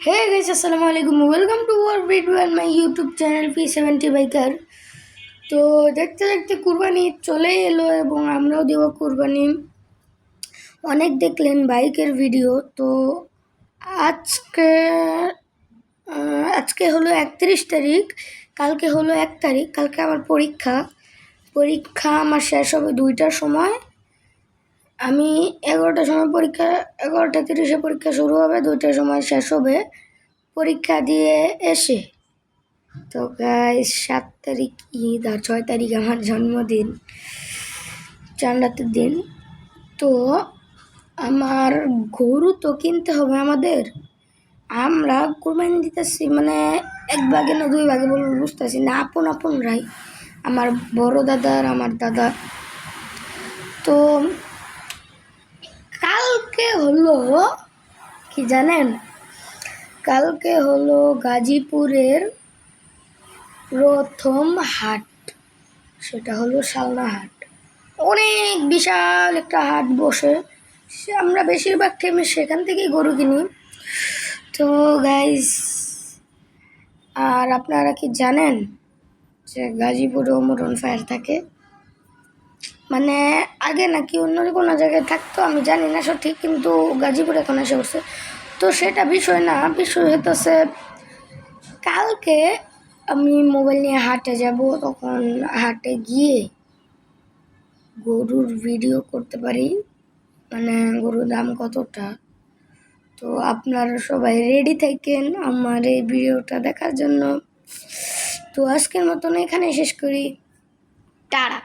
Hey guys, Assalamualaikum. Welcome to our video and my YouTube channel P70 Biker. তো দেখতে দেখতে কুরবানি চলে এলো এবং আমরাও দেব কুরবানি। অনেক দেখলেন বাইকের ভিডিও। তো আজকে আজকে হলো 31 তারিখ, কালকে হলো 1 তারিখ। কালকে আমার পরীক্ষা আমার শেষ হবে 2টার সময়। আমি 11টার সময় 11:30 পরীক্ষা শুরু হবে, 2টার সময় শেষ হবে পরীক্ষা দিয়ে এসে। তো গাইস 7 তারিখ ঈদ আর 6 তারিখ আমার জন্মদিন, চাঁদাতের দিন। তো আমার গরু তো কিনতে হবে আমাদের। আমরা কোরবানি দিতেছি, মানে 1 ভাগে না 2 ভাগে বলবো বুঝতেছি না, আপনরাই, আমার বড় দাদা আর আমার দাদা। তো কালকে হলো কি জানেন, কালকে হলো গাজীপুরের প্রথম হাট, সেটা হলো শালনা হাট। অনেক বিশাল একটা হাট বসে, আমরা বেশিরভাগ টাইমে সেখান থেকেই গরু কিনি। তো গাইস, আর আপনারা কি জানেন যে গাজীপুরেও মোটন ফায়ার থাকে? মানে আগে নাকি অন্য কোনো জায়গায় থাকতো, আমি জানি না সঠিক, কিন্তু গাজীপুরে এখন এসে পড়ছে। তো সেটা বিষয় না, বিষয় হইতেছে কালকে আমি মোবাইল নিয়ে হাটে যাব, তখন হাটে গিয়ে গরুর ভিডিও করতে পারি, মানে গরুর দাম কতটা। তো আপনারা সবাই রেডি থাকেন আমার এই ভিডিওটা দেখার জন্য। তো আজকের মতন এখানে শেষ করি, টাটা।